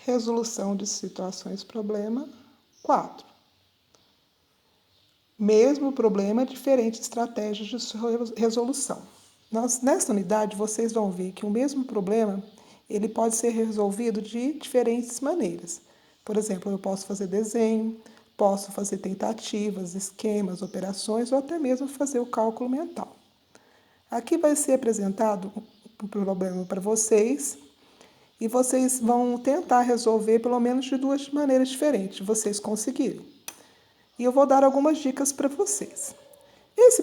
Resolução de situações problema 4. Mesmo problema, diferentes estratégias de resolução. Nesta unidade, vocês vão ver que o mesmo problema ele pode ser resolvido de diferentes maneiras. Por exemplo, eu posso fazer desenho, posso fazer tentativas, esquemas, operações ou até mesmo fazer o cálculo mental. Aqui vai ser apresentado um problema para vocês e vocês vão tentar resolver pelo menos de duas maneiras diferentes, vocês conseguirem. E eu vou dar algumas dicas para vocês. Esse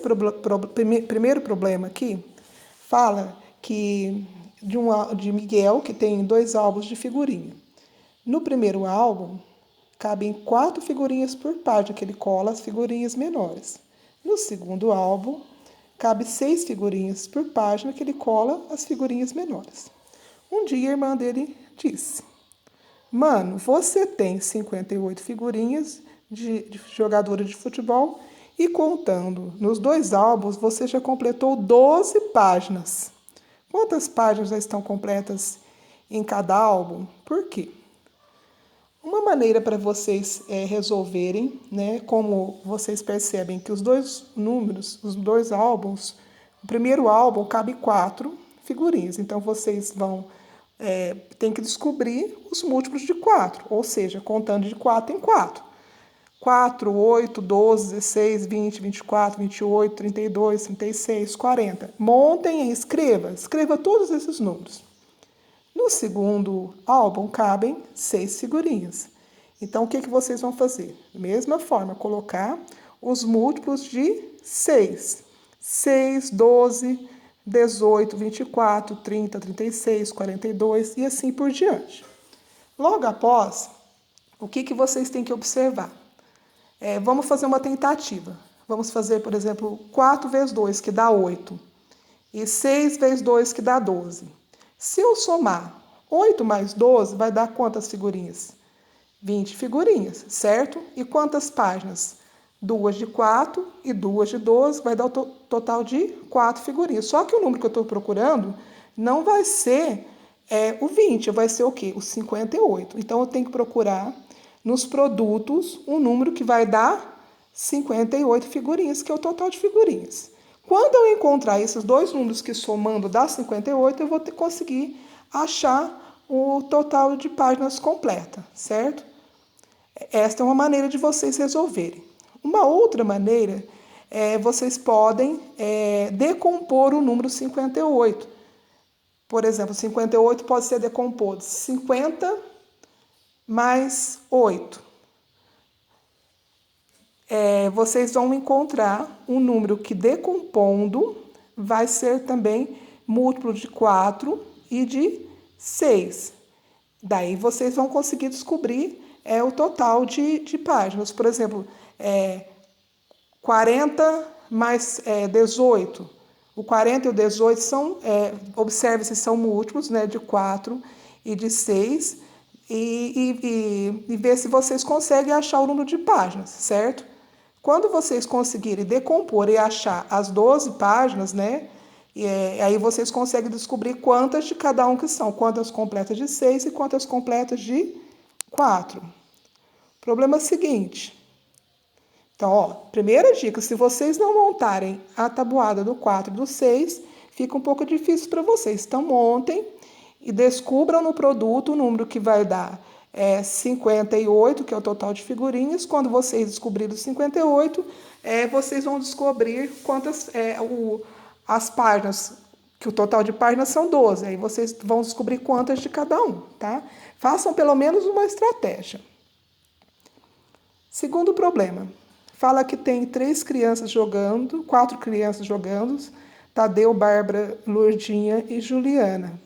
primeiro problema aqui fala que de Miguel, que tem 2 álbuns de figurinha. No primeiro álbum, cabem 4 figurinhas por página, que ele cola as figurinhas menores. No segundo álbum, cabe 6 figurinhas por página, que ele cola as figurinhas menores. Um dia a irmã dele disse: Mano, você tem 58 figurinhas de jogadores de futebol e contando nos 2 álbuns, você já completou 12 páginas. Quantas páginas já estão completas em cada álbum? Por quê? Uma maneira para vocês resolverem, né, como vocês percebem que os 2 números, os 2 álbuns, o primeiro álbum cabe 4 figurinhas. Então, vocês vão tem que descobrir os múltiplos de 4, ou seja, contando de 4 em 4. 4, 8, 12, 16, 20, 24, 28, 32, 36, 40. Montem e escreva todos esses números. No segundo álbum, cabem 6 figurinhas. Então, o que vocês vão fazer? Mesma forma, colocar os múltiplos de 6. 6, 12, 18, 24, 30, 36, 42 e assim por diante. Logo após, o que vocês têm que observar? Vamos fazer uma tentativa. Vamos fazer, por exemplo, 4 vezes 2, que dá 8. E 6 vezes 2, que dá 12. Se eu somar 8 mais 12, vai dar quantas figurinhas? 20 figurinhas, certo? E quantas páginas? 2 de 4 e 2 de 12, vai dar o total de 4 figurinhas. Só que o número que eu estou procurando não vai ser o 20, vai ser o quê? O 58. Então, eu tenho que procurar nos produtos um número que vai dar 58 figurinhas, que é o total de figurinhas. Quando eu encontrar esses 2 números que somando dá 58, eu vou conseguir achar o total de páginas completa, certo? Esta é uma maneira de vocês resolverem. Uma outra maneira vocês podem decompor o número 58. Por exemplo, 58 pode ser decomposto 50 mais 8. Vocês vão encontrar um número que decompondo vai ser também múltiplo de 4 e de 6. Daí vocês vão conseguir descobrir o total de páginas. Por exemplo, 40 mais 18. O 40 e o 18 são, observe se são múltiplos, né, de 4 e de 6. E ver se vocês conseguem achar o número de páginas, certo? Quando vocês conseguirem decompor e achar as 12 páginas, né? Aí vocês conseguem descobrir quantas de cada um que são. Quantas completas de 6 e quantas completas de 4. Problema seguinte. Então, primeira dica, se vocês não montarem a tabuada do 4 e do 6, fica um pouco difícil para vocês. Então, montem e descubram no produto o número que vai dar 58, que é o total de figurinhas. Quando vocês descobrirem os 58, vocês vão descobrir quantas as páginas, que o total de páginas são 12. Aí vocês vão descobrir quantas de cada um, tá? Façam pelo menos uma estratégia. Segundo problema, fala que tem 4 crianças jogando, Tadeu, Bárbara, Lourdinha e Juliana.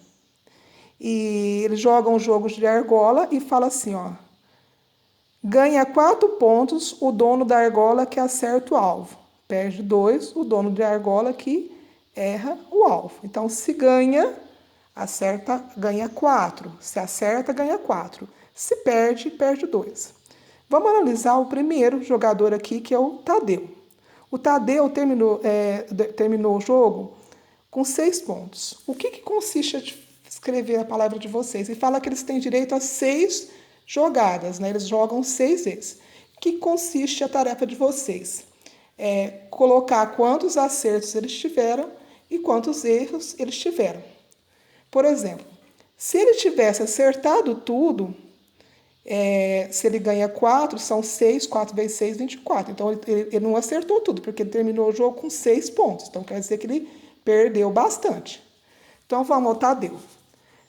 E eles jogam jogos de argola e fala assim, ó: ganha 4 pontos o dono da argola que acerta o alvo. Perde 2 o dono da argola que erra o alvo. Então, se ganha, acerta, ganha 4. Se acerta, ganha 4. Se perde, perde 2. Vamos analisar o primeiro jogador aqui, que é o Tadeu. O Tadeu terminou o jogo com 6 pontos. O que consiste escrever a palavra de vocês. E fala que eles têm direito a 6 jogadas, né? Eles jogam 6 vezes. Que consiste a tarefa de vocês? É colocar quantos acertos eles tiveram e quantos erros eles tiveram. Por exemplo, se ele tivesse acertado tudo, se ele ganha 4, são 6, 4 vezes 6, 24. Então, ele não acertou tudo, porque ele terminou o jogo com 6 pontos. Então, quer dizer que ele perdeu bastante. Então, vamos ao Tadeu.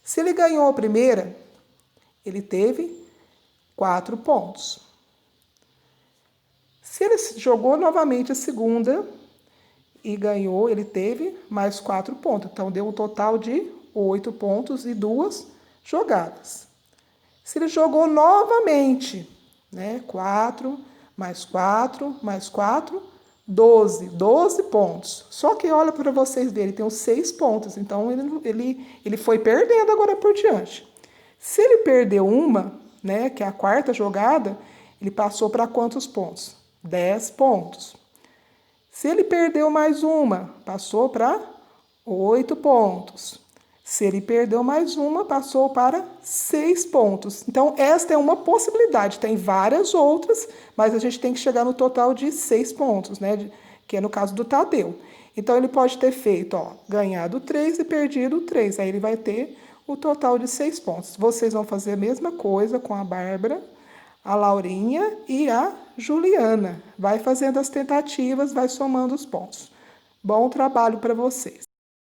Se ele ganhou a primeira, ele teve 4 pontos. Se ele jogou novamente a segunda e ganhou, ele teve mais 4 pontos. Então, deu um total de 8 pontos e 2 jogadas. Se ele jogou novamente, né? 4, mais 4, mais 4, 12. 12 pontos. Só que olha para vocês verem, ele tem os 6 pontos. Então, ele foi perdendo agora por diante. Se ele perdeu uma, né? Que é a quarta jogada, ele passou para quantos pontos? 10 pontos. Se ele perdeu mais uma, passou para 8 pontos. Se ele perdeu mais uma, passou para 6 pontos. Então, esta é uma possibilidade. Tem várias outras, mas a gente tem que chegar no total de 6 pontos, né? Que é no caso do Tadeu. Então, ele pode ter feito, ganhado 3 e perdido 3. Aí ele vai ter o total de 6 pontos. Vocês vão fazer a mesma coisa com a Bárbara, a Laurinha e a Juliana. Vai fazendo as tentativas, vai somando os pontos. Bom trabalho para vocês.